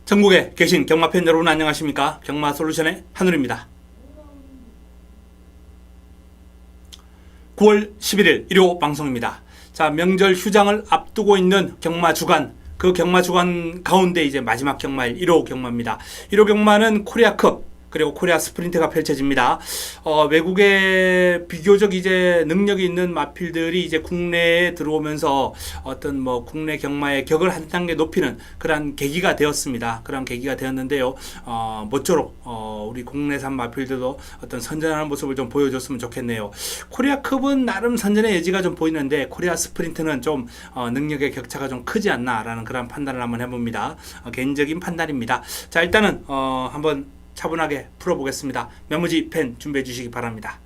전국에 계신 경마팬 여러분 안녕하십니까? 경마솔루션의 한울입니다. 9월 11일 일요 방송입니다. 자, 명절 휴장을 앞두고 있는 경마 주간, 그 경마 주간 가운데 이제 마지막 경마일 1호 경마입니다. 1호 경마는 코리아컵 그리고 코리아 스프린트가 펼쳐집니다. 외국에 비교적 이제 능력이 있는 마필들이 이제 국내에 들어오면서 어떤 뭐 국내 경마의 격을 한 단계 높이는 그런 계기가 되었습니다. 그런 계기가 되었는데요. 모쪼록 우리 국내산 마필들도 어떤 선전하는 모습을 좀 보여줬으면 좋겠네요. 코리아컵은 나름 선전의 여지가 좀 보이는데 코리아 스프린트는 좀 능력의 격차가 좀 크지 않나라는 그런 판단을 한번 해봅니다. 개인적인 판단입니다. 자, 일단은 한번 차분하게 풀어보겠습니다. 메모지 펜 준비해 주시기 바랍니다.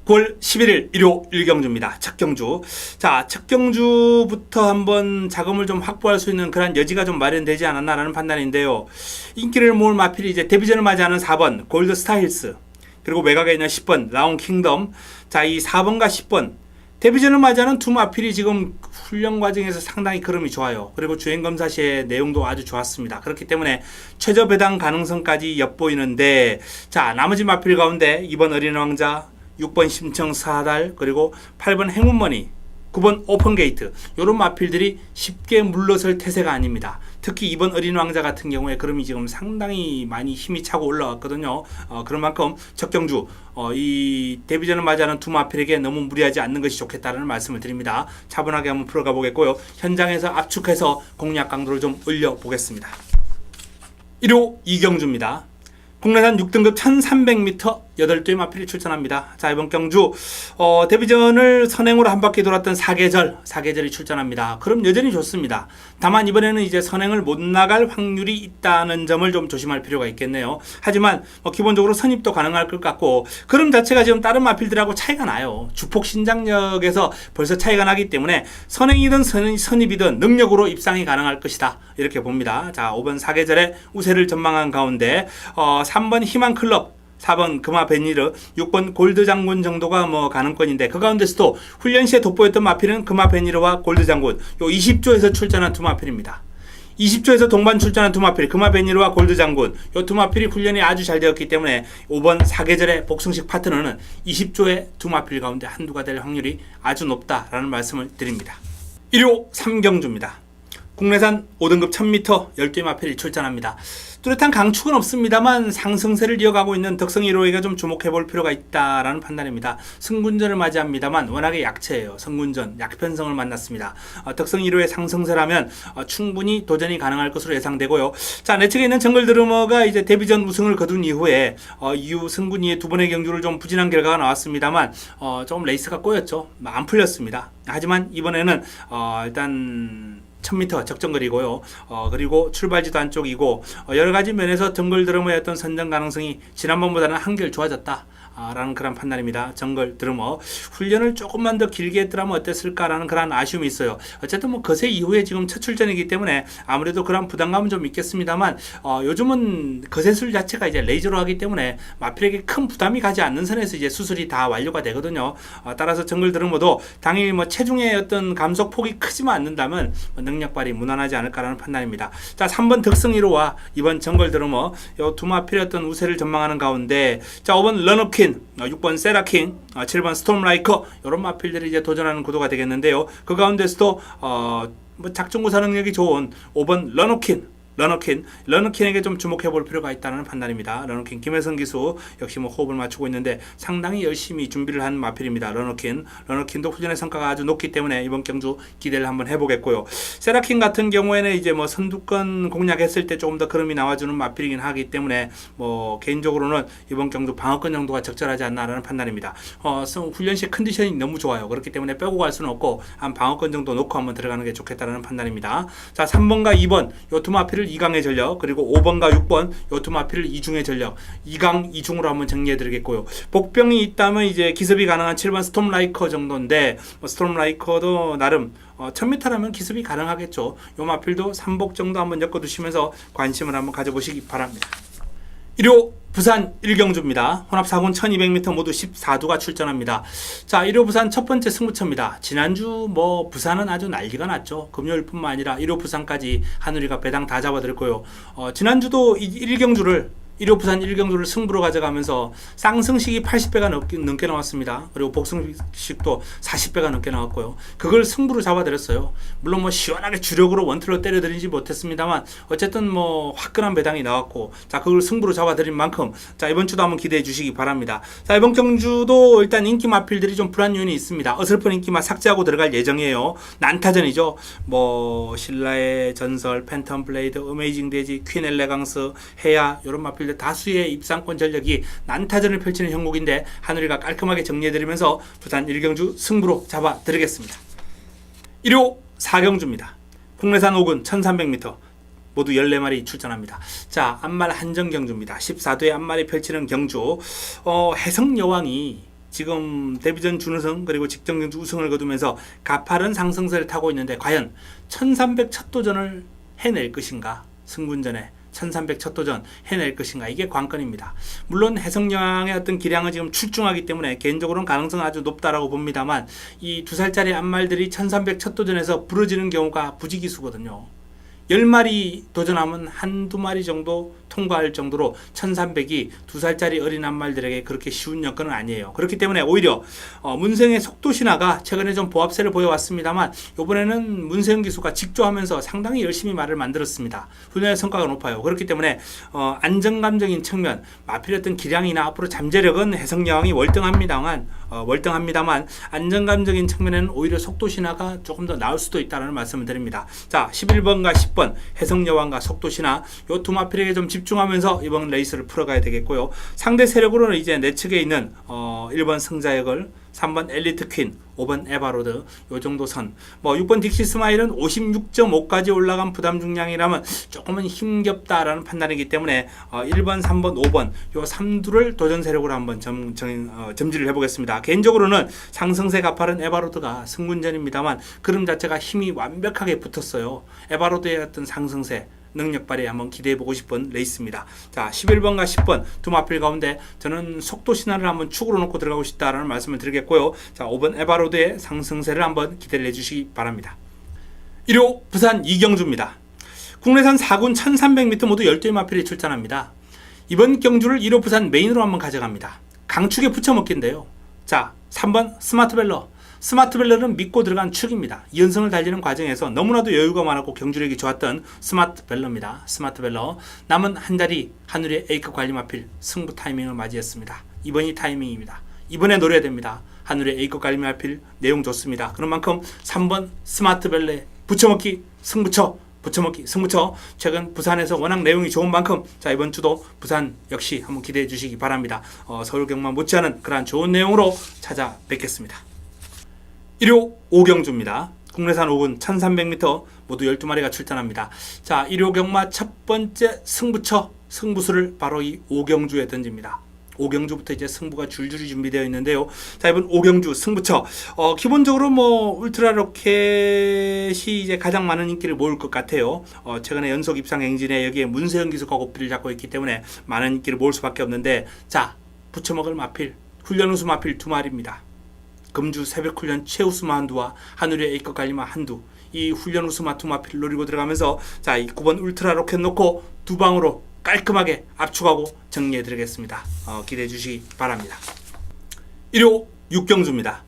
(9월 11일) 일요 1경주입니다. 첫 경주. 자, 첫 경주부터 한번 자금을 좀 확보할 수 있는 그런 여지가 좀 마련되지 않았나라는 판단인데요. 인기를 모을 마필이 이제 데뷔전을 맞이하는 4번 골드 스타힐스, 그리고 외곽에 있는 10번 라운 킹덤. 자, 이 4번과 10번 데뷔전을 맞이하는 두 마필이 지금 훈련 과정에서 상당히 흐름이 좋아요. 그리고 주행검사 시의 내용도 아주 좋았습니다. 그렇기 때문에 최저 배당 가능성까지 엿보이는데, 자, 나머지 마필 가운데 2번 어린 왕자, 6번 심청 사달, 그리고 8번 행운머니, 9번 오픈게이트, 이런 마필들이 쉽게 물러설 태세가 아닙니다. 특히 2번 어린 왕자 같은 경우에 그럼이 지금 상당히 많이 힘이 차고 올라왔거든요. 그런 만큼 첫 경주 이 데뷔전을 맞이하는 두 마필에게 너무 무리하지 않는 것이 좋겠다는 말씀을 드립니다. 차분하게 한번 풀어가 보겠고요. 현장에서 압축해서 공략 강도를 좀 올려보겠습니다. 1호 2경주입니다. 국내산 6등급 1300m 8대 마필이 출전합니다. 자, 이번 경주 데뷔전을 선행으로 한 바퀴 돌았던 사계절이 출전합니다. 그럼 여전히 좋습니다. 다만 이번에는 이제 선행을 못 나갈 확률이 있다는 점을 좀 조심할 필요가 있겠네요. 하지만 기본적으로 선입도 가능할 것 같고, 그럼 자체가 지금 다른 마필들하고 차이가 나요. 주폭 신장력에서 벌써 차이가 나기 때문에 선행이든 선입이든 능력으로 입상이 가능할 것이다, 이렇게 봅니다. 자, 5번 사계절의 우세를 전망한 가운데 3번 희망클럽, 4번 금화베니르, 6번 골드장군 정도가 가능권인데, 그 가운데서도 훈련 시에 돋보였던 마필은 금화베니르와 골드장군, 요 20조에서 출전한 두 마필입니다. 20조에서 동반 출전한 두 마필, 금화베니르와 골드장군, 요 두 마필이 훈련이 아주 잘 되었기 때문에 5번 사계절의 복승식 파트너는 20조의 두 마필 가운데 한두가 될 확률이 아주 높다라는 말씀을 드립니다. 1호 3경주입니다. 국내산 5등급 1000m 10대 마필이 출전합니다. 뚜렷한 강축은 없습니다만 상승세를 이어가고 있는 덕성 1호에게 좀 주목해 볼 필요가 있다라는 판단입니다. 승군전을 맞이합니다만 워낙에 약체예요. 승군전, 약편성을 만났습니다. 덕성 1호의 상승세라면 충분히 도전이 가능할 것으로 예상되고요. 자, 내 측에 있는 정글 드러머가 이제 데뷔전 우승을 거둔 이후에 이후 승군 이의 두 번의 경주를 좀 부진한 결과가 나왔습니다만 조금 레이스가 꼬였죠. 안 풀렸습니다. 하지만 이번에는 일단 1000m 적정거리고요. 그리고 출발지도 안쪽이고 여러가지 면에서 정글 드러머의 어떤 선정 가능성이 지난번보다는 한결 좋아졌다 라는 그런 판단입니다. 정글 드러머 훈련을 조금만 더 길게 했더라면 어땠을까라는 그런 아쉬움이 있어요. 어쨌든 거세 이후에 지금 첫 출전이기 때문에 아무래도 그런 부담감은 좀 있겠습니다만 요즘은 거세술 자체가 이제 레이저로 하기 때문에 마필에게 큰 부담이 가지 않는 선에서 이제 수술이 다 완료가 되거든요. 따라서 정글 드러머도 당연히 체중의 어떤 감속 폭이 크지만 않는다면 능력 발휘 무난하지 않을까라는 판단입니다. 자, 3번 덕성 1호와 2번 정글 드러머, 요 두 마필의 어떤 우세를 전망하는 가운데, 자, 5번 런업킨, 6번 세라킹, 7번 스톰라이커, 이런 마필들이 이제 도전하는 구도가 되겠는데요. 그 가운데서도 작전구사 능력이 좋은 5번 러너킨에게 좀 주목해 볼 필요가 있다는 판단입니다. 러너킨 김혜성 기수 역시 호흡을 맞추고 있는데 상당히 열심히 준비를 한 마필입니다. 러너킨도 훈련의 성과가 아주 높기 때문에 이번 경주 기대를 한번 해보겠고요. 세라킨 같은 경우에는 이제 선두권 공략했을 때 조금 더 걸음이 나와주는 마필이긴 하기 때문에 개인적으로는 이번 경주 방어권 정도가 적절하지 않나라는 판단입니다. 훈련 시 컨디션이 너무 좋아요. 그렇기 때문에 빼고 갈 수는 없고 한 방어권 정도 놓고 한번 들어가는 게 좋겠다는 판단입니다. 자, 3번과 2번 요 두 마필을 마필 2강의 전력, 그리고 5번과 6번 요 두 마필을 2중의 전력, 2강 2중으로 한번 정리해 드리겠고요. 복병이 있다면 이제 기습이 가능한 7번 스톰라이커 정도인데, 스톰라이커도 나름 1000m라면 기습이 가능하겠죠. 요 마필도 3복 정도 한번 엮어 두시면서 관심을 한번 가져보시기 바랍니다. 1호 부산 1경주입니다. 혼합 4군 1200m 모두 14두가 출전합니다. 자, 1호 부산 첫 번째 승부처입니다. 지난주 부산은 아주 난리가 났죠. 금요일뿐만 아니라 1호 부산까지 한우리가 배당 다 잡아들었고요. 지난주도 1경주를 1호 부산 1경주를 승부로 가져가면서 쌍승식이 80배가 넘게 나왔습니다. 그리고 복승식도 40배가 넘게 나왔고요. 그걸 승부로 잡아들였어요. 물론 시원하게 주력으로 원투로 때려드리지 못했습니다만 어쨌든 화끈한 배당이 나왔고, 자, 그걸 승부로 잡아들인 만큼 자, 이번 주도 한번 기대해 주시기 바랍니다. 자, 이번 경주도 일단 인기 마필들이 좀 불안 요인이 있습니다. 어설픈 인기만 삭제하고 들어갈 예정이에요. 난타전이죠. 신라의 전설, 팬텀 블레이드, 어메이징 돼지, 퀸 엘레강스, 헤야 이런 마필 다수의 입상권 전력이 난타전을 펼치는 형국인데 한우리가 깔끔하게 정리해드리면서 부산 1경주 승부로 잡아드리겠습니다. 1호 4경주입니다. 국내산 5군 1300m 모두 14마리 출전합니다. 자, 앞말 한정경주입니다. 14도의 앞말이 펼치는 경주. 해성여왕이 지금 데뷔전 준우승 그리고 직전경주 우승을 거두면서 가파른 상승세를 타고 있는데 과연 1300 첫 도전을 해낼 것인가? 승군전에 1300 첫 도전 해낼 것인가, 이게 관건입니다. 물론 해성여왕의 어떤 기량은 지금 출중하기 때문에 개인적으로는 가능성은 아주 높다라고 봅니다만, 이 2살짜리 앞말들이 1300 첫 도전에서 부러지는 경우가 부지기수거든요. 10마리 도전하면 한두 마리 정도 통과할 정도로 1300이 2살짜리 어린 앞말들에게 그렇게 쉬운 여건은 아니에요. 그렇기 때문에 오히려 문세영의 속도신화가 최근에 좀 보합세를 보여왔습니다만, 이번에는 문세영 기수가 직조하면서 상당히 열심히 말을 만들었습니다. 훈련의 성과가 높아요. 그렇기 때문에 안정감적인 측면, 마필했던 기량이나 앞으로 잠재력은 해성여왕이 월등합니다만 안정감적인 측면에는 오히려 속도신화가 조금 더 나을 수도 있다는 말씀을 드립니다. 자, 11번과 10번 해성여왕과 속도신화 요 두 마필에게 좀 집중하면서 이번 레이스를 풀어가야 되겠고요. 상대 세력으로는 이제 내 측에 있는 1번 승자역을, 3번 엘리트 퀸, 5번 에바로드 요 정도 선. 6번 딕시 스마일은 56.5까지 올라간 부담 중량이라면 조금은 힘겹다라는 판단이기 때문에 1번, 3번, 5번 요 3두를 도전 세력으로 한번 점지를 해보겠습니다. 개인적으로는 상승세 가파른 에바로드가 승군전입니다만 그름 자체가 힘이 완벽하게 붙었어요. 에바로드의 어떤 상승세 능력 발휘 한번 기대해보고 싶은 레이스입니다. 자, 11번과 10번 두 마필 가운데 저는 속도 신화를 한번 축으로 놓고 들어가고 싶다라는 말씀을 드리겠고요. 자, 5번 에바로드의 상승세를 한번 기대를 해주시기 바랍니다. 1호 부산 2경주입니다. 국내산 4군 1300m 모두 12의 마필이 출전합니다. 이번 경주를 1호 부산 메인으로 한번 가져갑니다. 강축에 붙여먹기인데요. 자, 3번 스마트벨러. 스마트벨러는 믿고 들어간 축입니다. 2연승을 달리는 과정에서 너무나도 여유가 많았고 경주력이 좋았던 스마트벨러입니다. 스마트벨러. 남은 한 자리 한우리의 A급 관리 마필 승부 타이밍을 맞이했습니다. 이번이 타이밍입니다. 이번에 노려야 됩니다. 한우리의 A급 관리 마필 내용 좋습니다. 그런 만큼 3번 스마트벨러에 붙여먹기 승부처, 붙여먹기 승부처. 최근 부산에서 워낙 내용이 좋은 만큼 자, 이번 주도 부산 역시 한번 기대해 주시기 바랍니다. 서울 경마 못지않은 그러한 좋은 내용으로 찾아뵙겠습니다. 1호 5경주입니다. 국내산 5군 1300m 모두 12마리가 출전합니다. 자, 1호 경마 첫 번째 승부처, 승부수를 바로 이 5경주에 던집니다. 5경주부터 이제 승부가 줄줄이 준비되어 있는데요. 자, 이번 5경주 승부처 기본적으로 울트라 로켓이 이제 가장 많은 인기를 모을 것 같아요. 최근에 연속 입상 행진에 여기에 문세영 기수가 고삐를 잡고 있기 때문에 많은 인기를 모을 수밖에 없는데, 자, 붙여먹을 마필, 훈련 우수 마필 두 마리입니다. 금주 새벽훈련 최우수마 한두와 한우리의 A급 관리마 한두, 이 훈련 우수마 두 마필 노리고 들어가면서 자, 이 9번 울트라 로켓 놓고 두 방으로 깔끔하게 압축하고 정리해 드리겠습니다. 기대해 주시기 바랍니다. 1호 6경주입니다.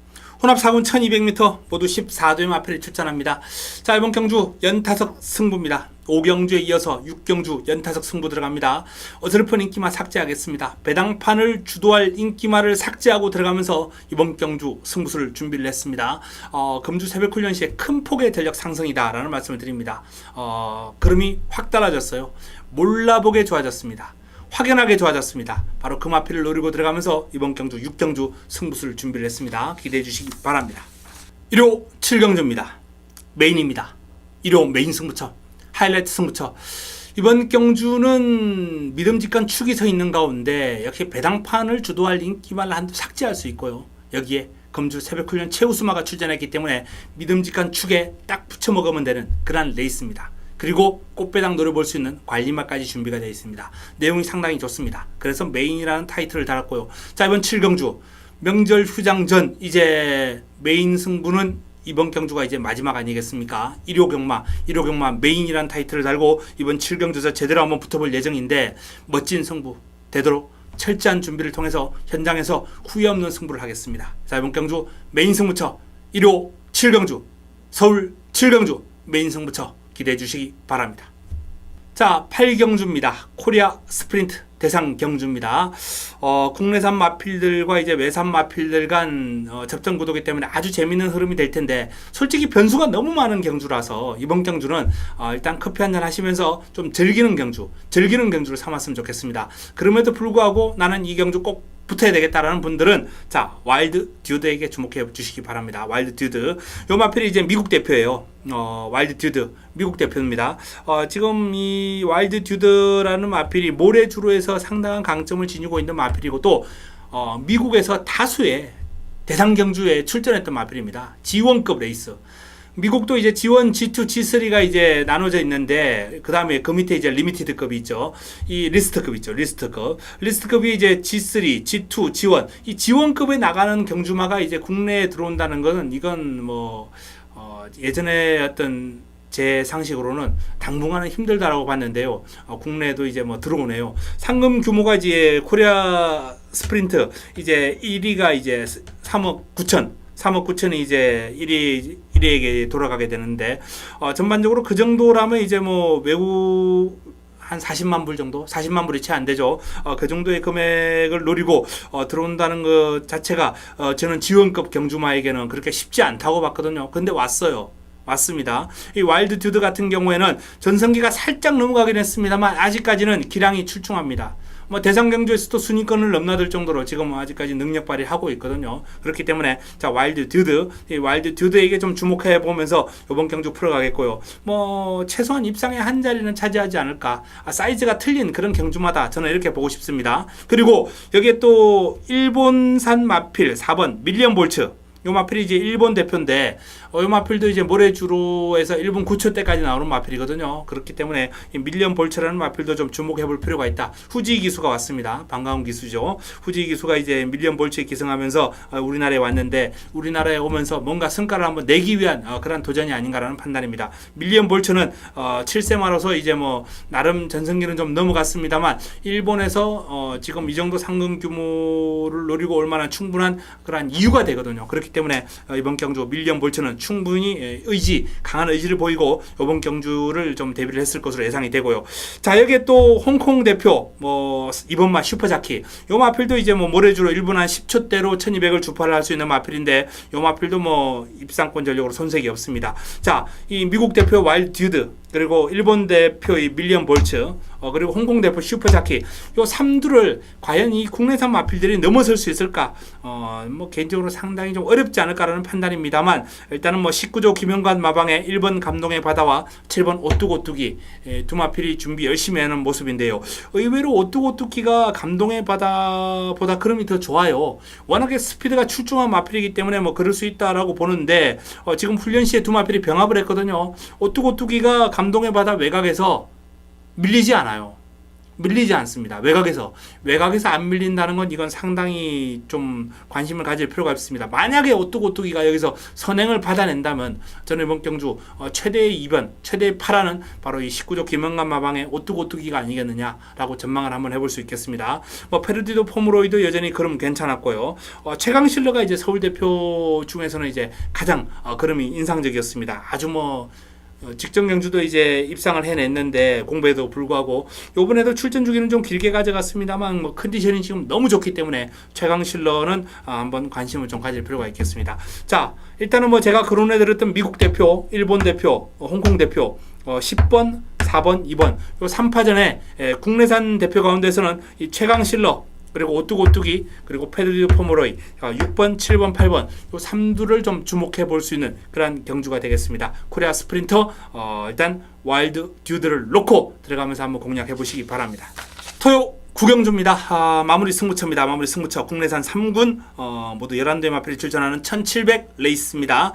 혼합 4군 1200m 모두 14도의 마필이 출전합니다. 자, 이번 경주 연타석 승부입니다. 5경주에 이어서 6경주 연타석 승부 들어갑니다. 어설픈 인기마 삭제하겠습니다. 배당판을 주도할 인기마를 삭제하고 들어가면서 이번 경주 승부수를 준비를 했습니다. 금주 새벽훈련 시에 큰 폭의 전력 상승이다 라는 말씀을 드립니다. 그름이 확 달라졌어요. 몰라보게 좋아졌습니다. 확연하게 좋아졌습니다. 바로 그 마필을 노리고 들어가면서 이번 경주 6경주 승부수를 준비를 했습니다. 기대해 주시기 바랍니다. 1호 7경주입니다. 메인입니다. 1호 메인 승부처, 하이라이트 승부처. 이번 경주는 믿음직한 축이 서 있는 가운데 역시 배당판을 주도할 인기말을 한두 삭제할 수 있고요. 여기에 검주 새벽훈련 최우수마가 출전했기 때문에 믿음직한 축에 딱 붙여 먹으면 되는 그런 레이스입니다. 그리고 꽃배당 노려볼 수 있는 관리마까지 준비가 되어 있습니다. 내용이 상당히 좋습니다. 그래서 메인이라는 타이틀을 달았고요. 자, 이번 7경주 명절 휴장 전 이제 메인 승부는 이번 경주가 이제 마지막 아니겠습니까? 일요경마 메인이라는 타이틀을 달고 이번 7경주에서 제대로 한번 붙어볼 예정인데 멋진 승부 되도록 철저한 준비를 통해서 현장에서 후회 없는 승부를 하겠습니다. 자, 이번 경주 메인 승부처 일요 7경주 서울 7경주 메인 승부처 기대해 주시기 바랍니다. 자, 8경주입니다. 코리아 스프린트 대상 경주입니다. 국내산 마필들과 이제 외산 마필들 간 접전 구도기 때문에 아주 재밌는 흐름이 될 텐데 솔직히 변수가 너무 많은 경주라서 이번 경주는 일단 커피 한잔 하시면서 좀 즐기는 경주를 삼았으면 좋겠습니다. 그럼에도 불구하고 나는 이 경주 꼭 붙어야 되겠다라는 분들은 자, 와일드 듀드에게 주목해 주시기 바랍니다. 와일드 듀드. 요 마필이 이제 미국 대표예요. 와일드 듀드 미국 대표입니다. 지금 이 와일드 듀드라는 마필이 모래주로에서 상당한 강점을 지니고 있는 마필이고 또 미국에서 다수의 대상 경주에 출전했던 마필입니다. G1급 레이스. 미국도 이제 G1, G2, G3가 이제 나눠져 있는데 그 다음에 그 밑에 이제 리미티드급이 있죠. 이 리스트급 있죠. 리스트급이 이제 G3, G2, G1. 이 G1급에 나가는 경주마가 이제 국내에 들어온다는 것은 이건 뭐 예전에 어떤 제 상식으로는 당분간은 힘들다라고 봤는데요. 국내에도 이제 뭐 들어오네요. 상금 규모가 이제 코리아 스프린트 이제 1위가 이제 3억 9천이 이제 1위에게 돌아가게 되는데 전반적으로 그 정도라면 이제 뭐 외국 한 40만 불 정도? 40만 불이 채 안 되죠. 그 정도의 금액을 노리고 들어온다는 것 자체가 저는 지원급 경주마에게는 그렇게 쉽지 않다고 봤거든요. 근데 왔습니다. 이 와일드 듀드 같은 경우에는 전성기가 살짝 넘어가긴 했습니다만 아직까지는 기량이 출중합니다. 뭐 대상 경주에서도 순위권을 넘나들 정도로 지금 아직까지 능력 발휘하고 있거든요. 그렇기 때문에 자, 와일드 듀드에게 좀 주목해 보면서 이번 경주 풀어가겠고요. 뭐 최소한 입상의 한 자리는 차지하지 않을까. 사이즈가 틀린 그런 경주마다 저는 이렇게 보고 싶습니다. 그리고 여기에 또 일본산 마필 4번 밀리언 볼츠. 요 마필이 이제 일본 대표인데 요 마필도 이제 모래주로에서 1분 9초 때까지 나오는 마필이거든요. 그렇기 때문에 이 밀리언 볼츠라는 마필도 좀 주목해 볼 필요가 있다. 후지 기수가 왔습니다. 반가운 기수죠. 후지 기수가 이제 밀리언 볼츠에 기승하면서 우리나라에 왔는데 우리나라에 오면서 뭔가 성과를 한번 내기 위한 그런 도전이 아닌가라는 판단입니다. 밀리언 볼츠는 7세마로서 이제 뭐 나름 전성기는 좀 넘어갔습니다만 일본에서 지금 이 정도 상금 규모를 노리고 올 만한 충분한 그런 이유가 되거든요. 그렇기 때문에 이번 경주 밀리언 볼츠는 충분히 강한 의지를 보이고 이번 경주를 좀 데뷔를 했을 것으로 예상이 되고요. 자, 여기에 또 홍콩 대표 뭐 이번마 슈퍼자키 요 마필도 이제 뭐 모래주로 1분 한 10초대로 1200을 주파를 할 수 있는 마필인데 요 마필도 뭐 입상권 전력으로 손색이 없습니다. 자, 이 미국 대표 와일드 듀드 그리고 일본 대표의 밀리언 볼츠 그리고 홍콩 대표 슈퍼자키 요 3두를 과연 이 국내산 마필들이 넘어설 수 있을까? 뭐 개인적으로 상당히 좀 어렵지 않을까라는 판단입니다만 일단은 뭐 19조 김영관 마방의 1번 감동의 바다와 7번 오뚜고뚜기 두 마필이 준비 열심히 하는 모습인데요. 의외로 오뚜고뚜기가 감동의 바다보다 흐름이 더 좋아요. 워낙에 스피드가 출중한 마필이기 때문에 뭐 그럴 수 있다라고 보는데 지금 훈련 시에 두 마필이 병합을 했거든요. 오뚜고뚜기가 감동의 바다 외곽에서 밀리지 않습니다. 외곽에서 안 밀린다는 건 이건 상당히 좀 관심을 가질 필요가 있습니다. 만약에 오뚜고뚜기가 여기서 선행을 받아낸다면 저는 이번 경주 최대의 2번, 최대의 8화는 바로 이 19조 김영관 마방의 오뚜고뚜기가 아니겠느냐라고 전망을 한번 해볼 수 있겠습니다. 뭐 페르디도 포무로이도 여전히 그럼 괜찮았고요. 최강실러가 이제 서울 대표 중에서는 이제 가장 그름이 인상적이었습니다. 아주 뭐 직전 경주도 이제 입상을 해냈는데 공부에도 불구하고 요번에도 출전 주기는 좀 길게 가져갔습니다만 뭐 컨디션이 지금 너무 좋기 때문에 최강실러는 한번 관심을 좀 가질 필요가 있겠습니다. 자, 일단은 뭐 제가 거론해 드렸던 미국 대표, 일본 대표, 홍콩 대표 10번, 4번, 2번 요 3파전에 국내산 대표 가운데서는 이 최강실러 그리고 오뚜기 그리고 페드리드 포모로이 6번, 7번, 8번 요 3두를 좀 주목해 볼 수 있는 그런 경주가 되겠습니다. 코리아 스프린터 일단 와일드 듀드를 놓고 들어가면서 한번 공략해 보시기 바랍니다. 토요 구경주입니다. 마무리 승부처입니다. 마무리 승부처 국내산 3군 모두 11대의 마필이 출전하는 1700 레이스입니다.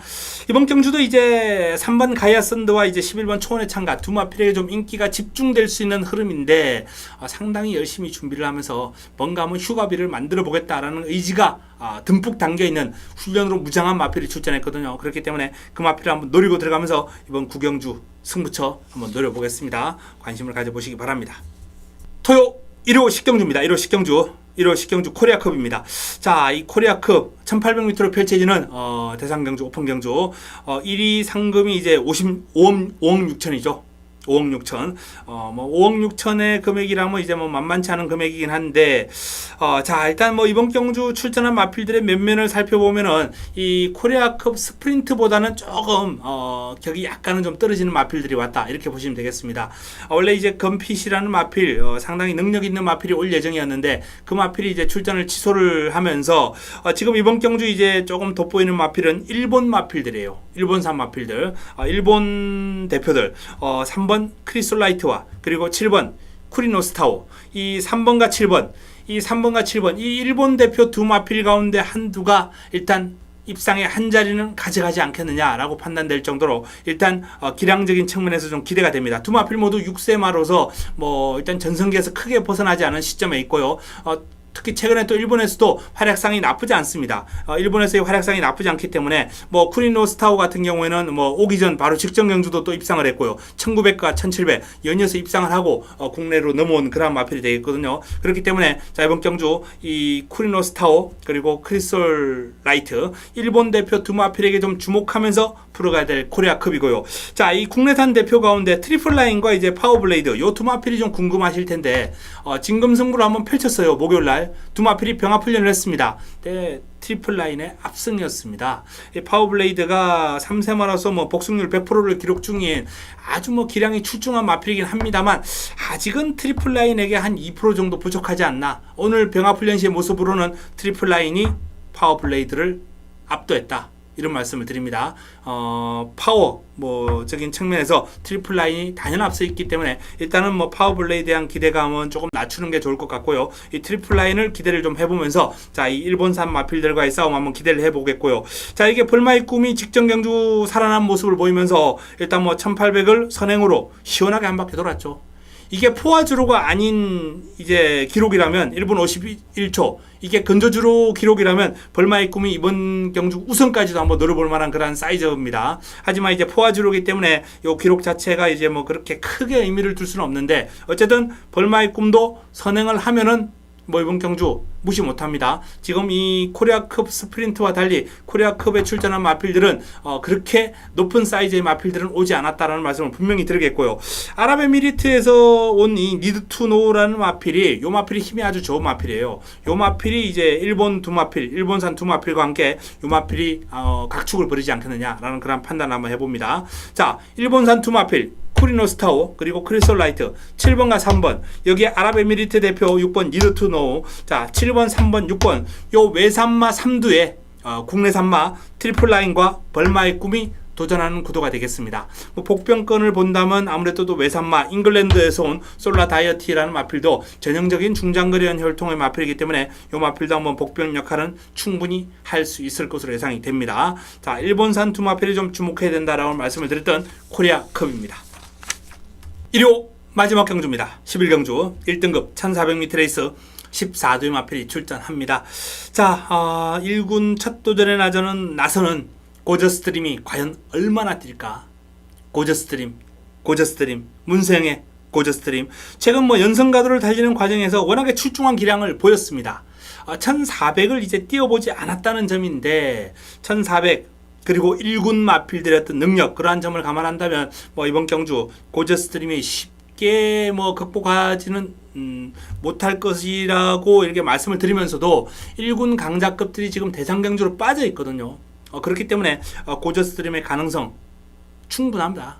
이번 경주도 이제 3번 가이아 썬드와 이제 11번 초원의 창가 두 마필에게 좀 인기가 집중될 수 있는 흐름인데 상당히 열심히 준비를 하면서 뭔가 한번 휴가비를 만들어 보겠다라는 의지가 듬뿍 담겨있는 훈련으로 무장한 마필이 출전했거든요. 그렇기 때문에 그 마필을 한번 노리고 들어가면서 이번 구경주 승부처 한번 노려보겠습니다. 관심을 가져보시기 바랍니다. 토요 1호 식경주입니다. 1호 식경주 코리아컵입니다. 자, 이 코리아컵 1800m로 펼쳐지는 대상경주 오픈경주 1위 상금이 이제 5억 6천이죠. 5억 6천. 뭐 5억 6천의 금액이라면 이제 뭐 만만치 않은 금액이긴 한데, 자, 일단 뭐 이번 경주 출전한 마필들의 면면을 살펴보면은 이 코리아컵 스프린트보다는 조금 격이 약간은 좀 떨어지는 마필들이 왔다. 이렇게 보시면 되겠습니다. 원래 이제 건핏이라는 마필, 상당히 능력 있는 마필이 올 예정이었는데 그 마필이 이제 출전을 취소를 하면서 지금 이번 경주 이제 조금 돋보이는 마필은 일본 마필들이에요. 일본산 마필들, 일본 대표들, 3번 크리솔라이트와 그리고 7번 쿠리노스타오, 이 3번과 7번, 이 일본 대표 두 마필 가운데 한두가 일단 입상의 한 자리는 가져가지 않겠느냐라고 판단될 정도로 일단 기량적인 측면에서 좀 기대가 됩니다. 두 마필 모두 6세마로서 뭐 일단 전성기에서 크게 벗어나지 않은 시점에 있고요. 특히 최근에 또 일본에서도 활약상이 나쁘지 않습니다. 일본에서의 활약상이 나쁘지 않기 때문에 뭐 쿠리노스타오 같은 경우에는 뭐 오기 전 바로 직전 경주도 또 입상을 했고요. 1900과 1700 연이어서 입상을 하고 국내로 넘어온 그런 마필이 되겠거든요. 그렇기 때문에 자, 이번 경주 이 쿠리노스타오 그리고 크리솔 라이트 일본 대표 두 마필에게 좀 주목하면서 풀어가야 될 코리아컵이고요. 자, 이 국내산 대표 가운데 트리플 라인과 이제 파워블레이드 요 두 마필이 좀 궁금하실 텐데 진검승부를 한번 펼쳤어요. 목요일 날 두 마필이 병합 훈련을 했습니다. 네, 트리플 라인의 압승이었습니다. 파워블레이드가 3세마라서 뭐 복승률 100%를 기록 중인 아주 뭐 기량이 출중한 마필이긴 합니다만 아직은 트리플 라인에게 한 2% 정도 부족하지 않나. 오늘 병합 훈련 시의 모습으로는 트리플 라인이 파워블레이드를 압도했다. 이런 말씀을 드립니다. 파워 적인 측면에서 트리플 라인이 단연 앞서 있기 때문에 일단은 뭐 파워블레이드에 대한 기대감은 조금 낮추는 게 좋을 것 같고요. 이 트리플 라인을 기대를 좀 해보면서 자, 이 일본산 마필들과의 싸움 한번 기대를 해보겠고요. 자, 이게 벌마의 꿈이 직전 경주 살아난 모습을 보이면서 일단 뭐 1800을 선행으로 시원하게 한 바퀴 돌았죠. 이게 포화주로가 아닌 이제 기록이라면 1분 51초 이게 건조주로 기록이라면 벌마의 꿈이 이번 경주 우승까지도 한번 노려볼 만한 그런 사이즈입니다. 하지만 이제 포화주로기 때문에 이 기록 자체가 이제 뭐 그렇게 크게 의미를 둘 수는 없는데 어쨌든 벌마의 꿈도 선행을 하면은 뭐 이번 경주 무시 못합니다. 지금 이 코리아컵 스프린트와 달리 코리아컵에 출전한 마필들은 그렇게 높은 사이즈의 마필들은 오지 않았다라는 말씀을 분명히 드리겠고요. 아랍에미리트에서 온 이 니드투노라는 마필이 요 마필이 힘이 아주 좋은 마필이에요. 요 마필이 이제 일본산 두 마필과 함께 요 마필이 각축을 벌이지 않겠느냐라는 그런 판단을 한번 해봅니다. 자, 일본산 두 마필 쿠리노스타오 그리고 크리솔라이트 7번과 3번 여기에 아랍에미리트 대표 6번 니드투노 자 7번 3번 6번 요 외산마 3두에 국내산마 트리플라인과 벌마의 꿈이 도전하는 구도가 되겠습니다. 뭐 복병권을 본다면 아무래도 또 외산마 잉글랜드에서 온 솔라 다이어티라는 마필도 전형적인 중장거리형 혈통의 마필이기 때문에 이 마필도 한번 복병 역할은 충분히 할 수 있을 것으로 예상이 됩니다. 자, 일본산 두 마필이 좀 주목해야 된다라고 말씀을 드렸던 코리아컵입니다. 1호 마지막 경주입니다. 11경주 1등급 1400m 레이스 14두의 마필이 출전합니다. 자, 1군 첫 도전에 나서는 고저스트림이 과연 얼마나 뛸까? 고저스트림, 문세영의 고저스트림. 최근 뭐 연성가도를 달리는 과정에서 워낙에 출중한 기량을 보였습니다. 1400을 이제 뛰어보지 않았다는 점인데 1400 그리고 1군 마필들의 어떤 능력 그러한 점을 감안한다면 뭐 이번 경주 고저스트림이 쉽게 뭐 극복하지는 못할 것이라고 이렇게 말씀을 드리면서도 1군 강자급들이 지금 대상경주로 빠져 있거든요. 그렇기 때문에 고저스트림의 가능성 충분합니다.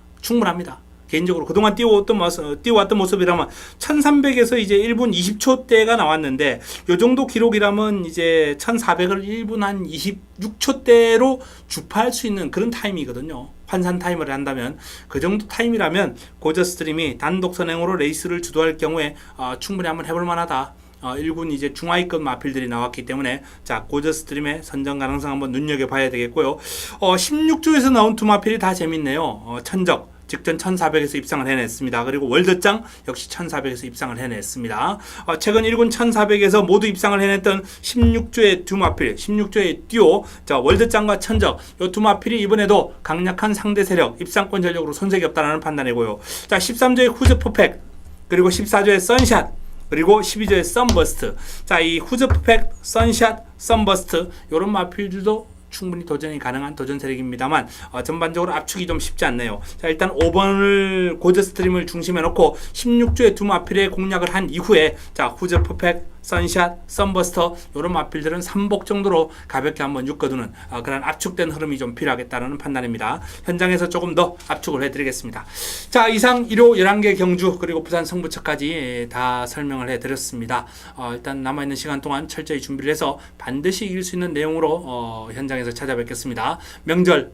개인적으로 그동안 띄워왔던 모습이라면 1300에서 이제 1분 20초대가 나왔는데 요 정도 기록이라면 이제 1400을 1분 한 26초대로 주파할 수 있는 그런 타임이거든요. 환산 타임을 한다면 그 정도 타임이라면 고저 스트림이 단독 선행으로 레이스를 주도할 경우에 충분히 한번 해볼 만하다. 1군 이제 중하위급 마필들이 나왔기 때문에 자 고저 스트림의 선정 가능성 한번 눈여겨봐야 되겠고요. 16조에서 나온 두 마필이 다 재밌네요. 천적 직전 1400에서 입상을 해냈습니다. 그리고 월드짱 역시 1400에서 입상을 해냈습니다. 최근 1군 1400에서 모두 입상을 해냈던 16조의 두 마필, 16조의 듀오, 자 월드짱과 천적 이 두 마필이 이번에도 강력한 상대 세력, 입상권 전력으로 손색이 없다는 판단이고요. 자 13조의 후즈 퍼펙, 그리고 14조의 선샷, 그리고 12조의 썬버스트. 자, 이 후즈 퍼펙, 선샷, 썬버스트 이런 마필들도 충분히 도전이 가능한 도전 세력입니다만 전반적으로 압축이 좀 쉽지 않네요. 자, 일단 5번을 고저 스트림을 중심에 놓고 16조의 두 마필의 공략을 한 이후에 자 후즈 퍼펙, 선샷, 썬버스터 이런 마필들은 3복 정도로 가볍게 한번 묶어두는 그런 압축된 흐름이 좀 필요하겠다는 판단입니다. 현장에서 조금 더 압축을 해드리겠습니다. 자, 이상 일요 11개 경주 그리고 부산 승부처까지 다 설명을 해드렸습니다. 일단 남아있는 시간 동안 철저히 준비를 해서 반드시 이길 수 있는 내용으로 현장에서 찾아뵙겠습니다. 명절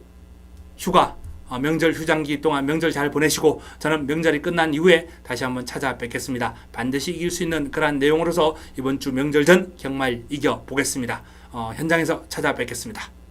휴가 명절 휴장기 동안 명절 잘 보내시고 저는 명절이 끝난 이후에 다시 한번 찾아뵙겠습니다. 반드시 이길 수 있는 그러한 내용으로서 이번 주 명절 전 정말 이겨보겠습니다. 현장에서 찾아뵙겠습니다.